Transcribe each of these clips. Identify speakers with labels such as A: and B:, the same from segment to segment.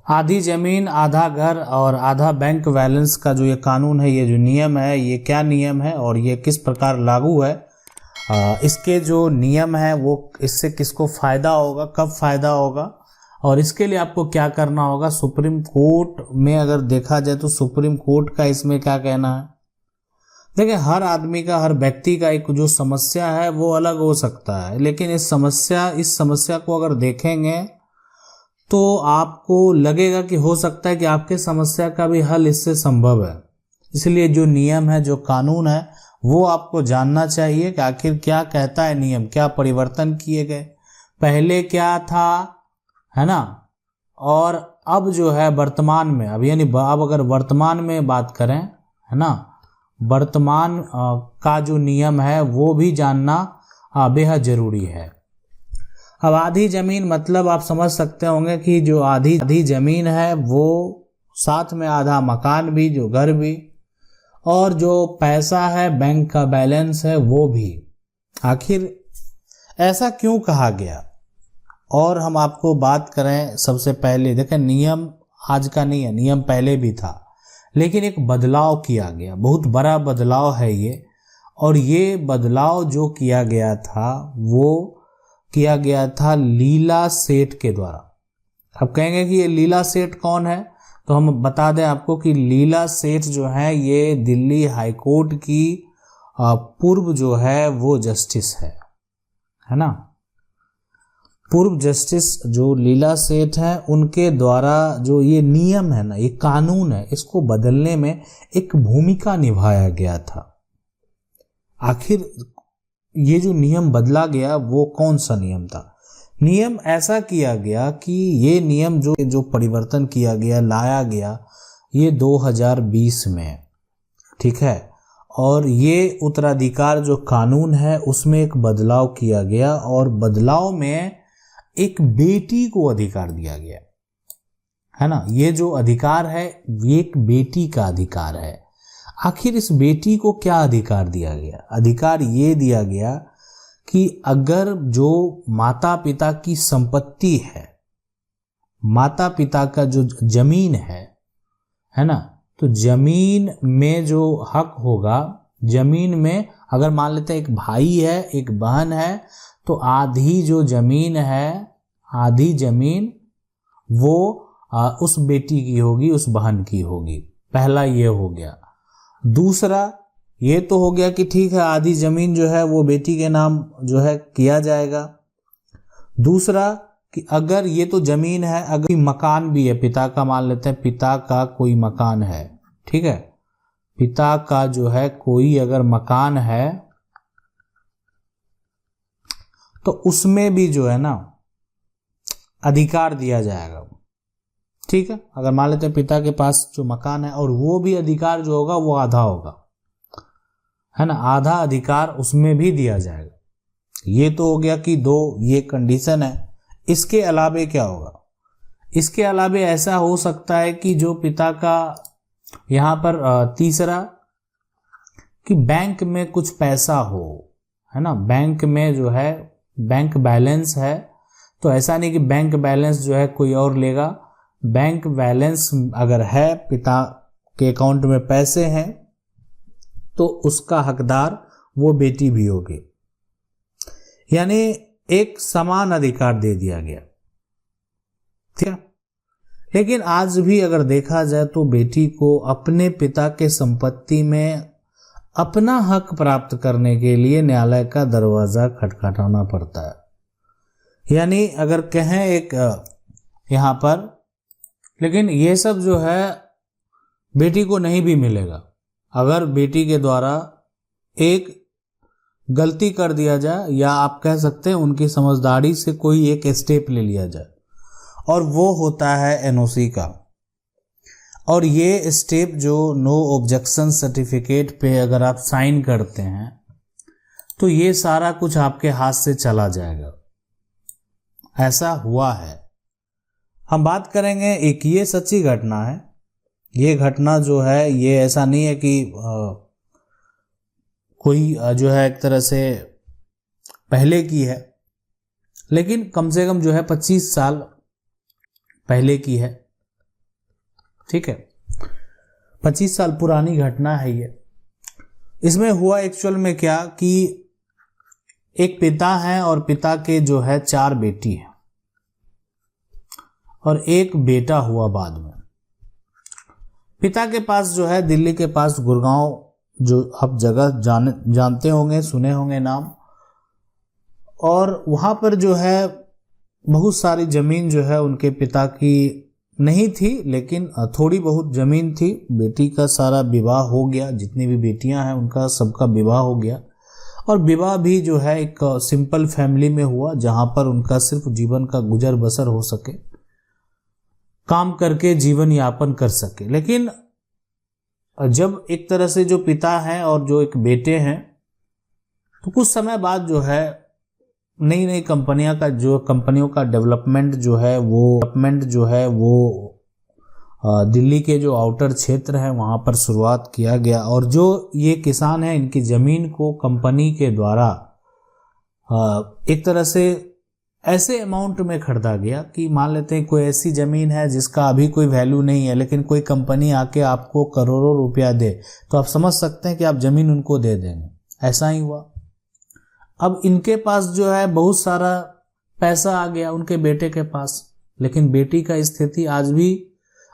A: आधी जमीन आधा घर और आधा बैंक बैलेंस का जो ये कानून है, ये जो नियम है, ये क्या नियम है और ये किस प्रकार लागू है, इसके जो नियम है वो इससे किसको फ़ायदा होगा, कब फ़ायदा होगा और इसके लिए आपको क्या करना होगा। सुप्रीम कोर्ट में अगर देखा जाए तो सुप्रीम कोर्ट का इसमें क्या कहना है। देखिए, हर आदमी का, हर व्यक्ति का एक जो समस्या है वो अलग हो सकता है, लेकिन इस समस्या को अगर देखेंगे तो आपको लगेगा कि हो सकता है कि आपके समस्या का भी हल इससे संभव है। इसलिए जो नियम है, जो कानून है, वो आपको जानना चाहिए कि आखिर क्या कहता है नियम, क्या परिवर्तन किए गए, पहले क्या था, है ना, और अब जो है वर्तमान में, अब यानी अब अगर वर्तमान में बात करें, है ना, वर्तमान का जो नियम है वो भी जानना बेहद जरूरी है। अब आधी जमीन मतलब आप समझ सकते होंगे कि जो आधी जमीन है वो साथ में आधा मकान भी, जो घर भी, और जो पैसा है, बैंक का बैलेंस है, वो भी। आखिर ऐसा क्यों कहा गया। और हम आपको बात करें, सबसे पहले देखें, नियम आज का नहीं है, नियम पहले भी था, लेकिन एक बदलाव किया गया, बहुत बड़ा बदलाव है ये। और ये बदलाव जो किया गया था वो किया गया था लीला सेठ के द्वारा। अब कहेंगे कि ये लीला सेठ कौन है, तो हम बता दें आपको कि लीला सेठ जो है ये दिल्ली हाई कोर्ट की पूर्व जो है वो जस्टिस है ना। पूर्व जस्टिस जो लीला सेठ है, उनके द्वारा जो ये नियम है ना, ये कानून है, इसको बदलने में एक भूमिका निभाया गया था। आखिर ये जो नियम बदला गया वो कौन सा नियम था। नियम ऐसा किया गया कि ये नियम जो परिवर्तन किया गया, लाया गया, ये 2020 में, ठीक है। और ये उत्तराधिकार जो कानून है उसमें एक बदलाव किया गया और बदलाव में एक बेटी को अधिकार दिया गया, है ना। ये जो अधिकार है ये एक बेटी का अधिकार है। आखिर इस बेटी को क्या अधिकार दिया गया। अधिकार ये दिया गया कि अगर जो माता पिता की संपत्ति है, माता पिता का जो जमीन है ना, तो जमीन में जो हक होगा, जमीन में अगर मान लेते हैं एक भाई है, एक बहन है, तो आधी जो जमीन है, आधी जमीन वो उस बेटी की होगी, उस बहन की होगी। पहला ये हो गया। दूसरा ये तो हो गया कि ठीक है, आधी जमीन जो है वो बेटी के नाम जो है किया जाएगा। दूसरा कि अगर ये तो जमीन है, अगर मकान भी है पिता का, मान लेते हैं पिता का कोई मकान है, ठीक है, पिता का जो है कोई अगर मकान है तो उसमें भी जो है ना अधिकार दिया जाएगा, ठीक है। अगर मान लेते हैं पिता के पास जो मकान है और वो भी अधिकार जो होगा वो आधा होगा, है ना, आधा अधिकार उसमें भी दिया जाएगा। ये तो हो गया कि दो ये कंडीशन है। इसके अलावे क्या होगा, इसके अलावे ऐसा हो सकता है कि जो पिता का यहाँ पर तीसरा कि बैंक में कुछ पैसा हो, है ना, बैंक में जो है बैंक बैलेंस है, तो ऐसा नहीं कि बैंक बैलेंस जो है कोई और लेगा। बैंक बैलेंस अगर है, पिता के अकाउंट में पैसे हैं, तो उसका हकदार वो बेटी भी होगी। यानी एक समान अधिकार दे दिया गया, ठीक है। लेकिन आज भी अगर देखा जाए तो बेटी को अपने पिता के संपत्ति में अपना हक प्राप्त करने के लिए न्यायालय का दरवाजा खटखटाना पड़ता है। यानी अगर कहें एक यहाँ पर, लेकिन ये सब जो है बेटी को नहीं भी मिलेगा। अगर बेटी के द्वारा एक गलती कर दिया जाए, या आप कह सकते हैं उनकी समझदारी से कोई एक स्टेप ले लिया जाए, और वो होता है एनओसी का। और ये स्टेप जो नो ऑब्जेक्शन सर्टिफिकेट पे अगर आप साइन करते हैं तो ये सारा कुछ आपके हाथ से चला जाएगा। ऐसा हुआ है। हम बात करेंगे, एक ये सच्ची घटना है। ये घटना जो है ये ऐसा नहीं है कि कोई जो है एक तरह से पहले की है, लेकिन कम से कम जो है 25 साल पहले की है। ठीक है, 25 साल पुरानी घटना है ये। इसमें हुआ एक्चुअल में क्या कि एक पिता है और पिता के जो है 4 बेटी हैं और एक बेटा हुआ बाद में। पिता के पास जो है दिल्ली के पास गुड़गांव, जो आप जगह जानते होंगे, सुने होंगे नाम, और वहाँ पर जो है बहुत सारी ज़मीन जो है उनके पिता की नहीं थी, लेकिन थोड़ी बहुत ज़मीन थी। बेटी का सारा विवाह हो गया, जितनी भी बेटियां हैं उनका सबका विवाह हो गया, और विवाह भी जो है एक सिंपल फैमिली में हुआ जहाँ पर उनका सिर्फ जीवन का गुजर बसर हो सके, काम करके जीवन यापन कर सके। लेकिन जब एक तरह से जो पिता हैं और जो एक बेटे हैं, तो कुछ समय बाद जो है नई नई कंपनियों का डेवलपमेंट जो है वो दिल्ली के जो आउटर क्षेत्र है वहाँ पर शुरुआत किया गया। और जो ये किसान हैं इनकी ज़मीन को कंपनी के द्वारा एक तरह से ऐसे अमाउंट में खरीदा गया कि मान लेते हैं कोई ऐसी ज़मीन है जिसका अभी कोई वैल्यू नहीं है, लेकिन कोई कंपनी आके आपको करोड़ों रुपया दे तो आप समझ सकते हैं कि आप ज़मीन उनको दे देंगे। ऐसा ही हुआ। अब इनके पास जो है बहुत सारा पैसा आ गया उनके बेटे के पास, लेकिन बेटी का स्थिति आज भी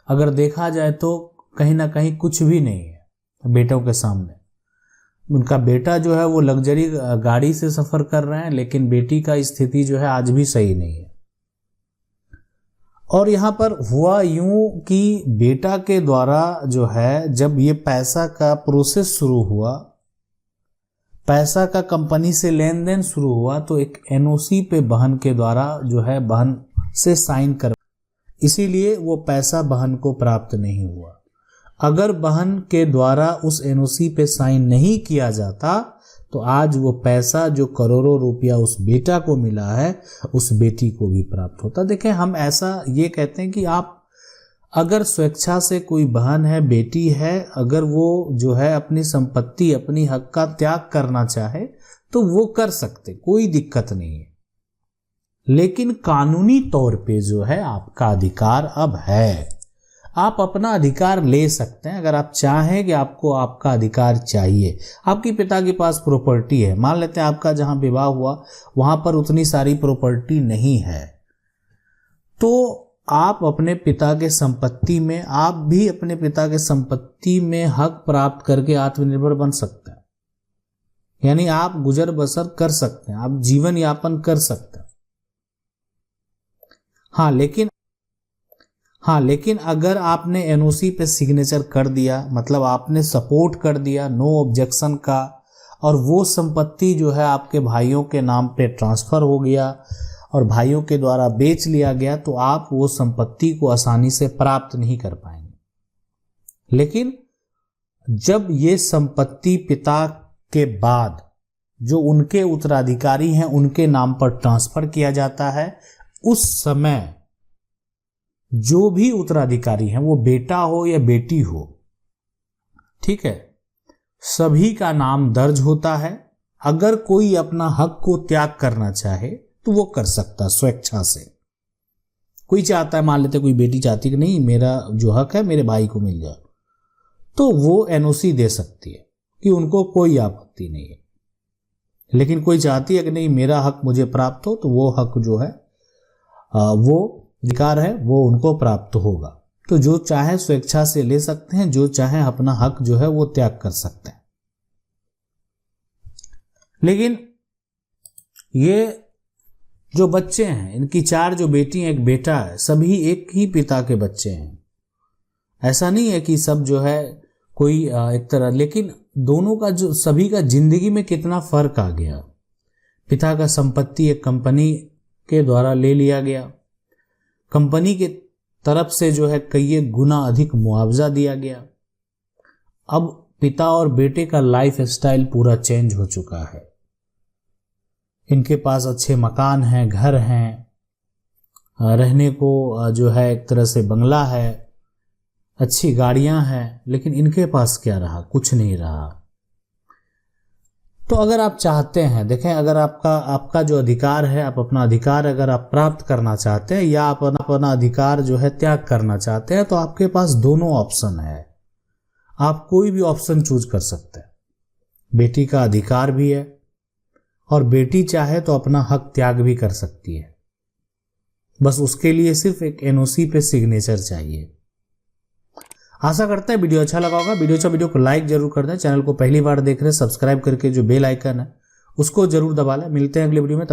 A: अगर देखा जाए तो कहीं ना कहीं कुछ भी नहीं है बेटों के सामने। उनका बेटा जो है वो लग्जरी गाड़ी से सफ़र कर रहे हैं, लेकिन बेटी का स्थिति जो है आज भी सही नहीं है। और यहाँ पर हुआ यूं कि बेटा के द्वारा जो है जब ये पैसा का प्रोसेस शुरू हुआ, पैसा का कंपनी से लेन देन शुरू हुआ, तो एक एनओसी पे बहन के द्वारा जो है बहन से साइन कर, इसीलिए वो पैसा बहन को प्राप्त नहीं हुआ। अगर बहन के द्वारा उस एनओसी पे साइन नहीं किया जाता तो आज वो पैसा जो करोड़ों रुपया उस बेटा को मिला है उस बेटी को भी प्राप्त होता। देखें, हम ऐसा ये कहते हैं कि आप अगर स्वेच्छा से कोई बहन है, बेटी है, अगर वो जो है अपनी संपत्ति, अपनी हक का त्याग करना चाहे तो वो कर सकते, कोई दिक्कत नहीं है। लेकिन कानूनी तौर पे जो है आपका अधिकार अब है, आप अपना अधिकार ले सकते हैं। अगर आप चाहें कि आपको आपका अधिकार चाहिए, आपके पिता के पास प्रॉपर्टी है, मान लेते हैं आपका जहां विवाह हुआ वहां पर उतनी सारी प्रॉपर्टी नहीं है, तो आप अपने पिता के संपत्ति में, आप भी अपने पिता के संपत्ति में हक प्राप्त करके आत्मनिर्भर बन सकते हैं। यानी आप गुजर बसर कर सकते हैं, आप जीवन यापन कर सकते हैं। हाँ, लेकिन अगर आपने एनओसी पे सिग्नेचर कर दिया, मतलब आपने सपोर्ट कर दिया नो ऑब्जेक्शन का, और वो संपत्ति जो है आपके भाइयों के नाम पे ट्रांसफर हो गया और भाइयों के द्वारा बेच लिया गया, तो आप वो संपत्ति को आसानी से प्राप्त नहीं कर पाएंगे। लेकिन जब ये संपत्ति पिता के बाद जो उनके उत्तराधिकारी हैं उनके नाम पर ट्रांसफर किया जाता है, उस समय जो भी उत्तराधिकारी हैं, वो बेटा हो या बेटी हो, ठीक है, सभी का नाम दर्ज होता है। अगर कोई अपना हक को त्याग करना चाहे तो वो कर सकता स्वेच्छा से। कोई चाहता है, मान लेते कोई बेटी चाहती कि नहीं मेरा जो हक है मेरे भाई को मिल जाए, तो वो एनओसी दे सकती है कि उनको कोई आपत्ति नहीं है। लेकिन कोई चाहती है कि नहीं मेरा हक मुझे प्राप्त हो, तो वो हक जो है वो अधिकार है वो उनको प्राप्त होगा। तो जो चाहे स्वेच्छा से ले सकते हैं, जो चाहे अपना हक जो है वो त्याग कर सकते हैं। लेकिन ये जो बच्चे हैं, इनकी 4 जो बेटी हैं, एक बेटा है, सभी एक ही पिता के बच्चे हैं। ऐसा नहीं है कि सब जो है कोई एक तरह, लेकिन दोनों का जो सभी का जिंदगी में कितना फर्क आ गया। पिता का संपत्ति एक कंपनी के द्वारा ले लिया गया, कंपनी के तरफ से जो है कई गुना अधिक मुआवजा दिया गया। अब पिता और बेटे का लाइफ स्टाइल पूरा चेंज हो चुका है। इनके पास अच्छे मकान हैं, घर हैं, रहने को जो है एक तरह से बंगला है, अच्छी गाड़ियां हैं, लेकिन इनके पास क्या रहा? कुछ नहीं रहा। तो अगर आप चाहते हैं, देखें, अगर आपका जो अधिकार है, आप अपना अधिकार अगर आप प्राप्त करना चाहते हैं या आप अपना अधिकार जो है त्याग करना चाहते हैं, तो आपके पास दोनों ऑप्शन है। आप कोई भी ऑप्शन चूज कर सकते हैं। बेटी का अधिकार भी है और बेटी चाहे तो अपना हक त्याग भी कर सकती है। बस उसके लिए सिर्फ एक एनओसी पे सिग्नेचर चाहिए। आशा करते हैं वीडियो अच्छा लगा होगा। वीडियो को लाइक जरूर कर दें। चैनल को पहली बार देख रहे हैं, सब्सक्राइब करके जो बेल आइकन है उसको जरूर दबा लें। मिलते हैं अगले वीडियो में।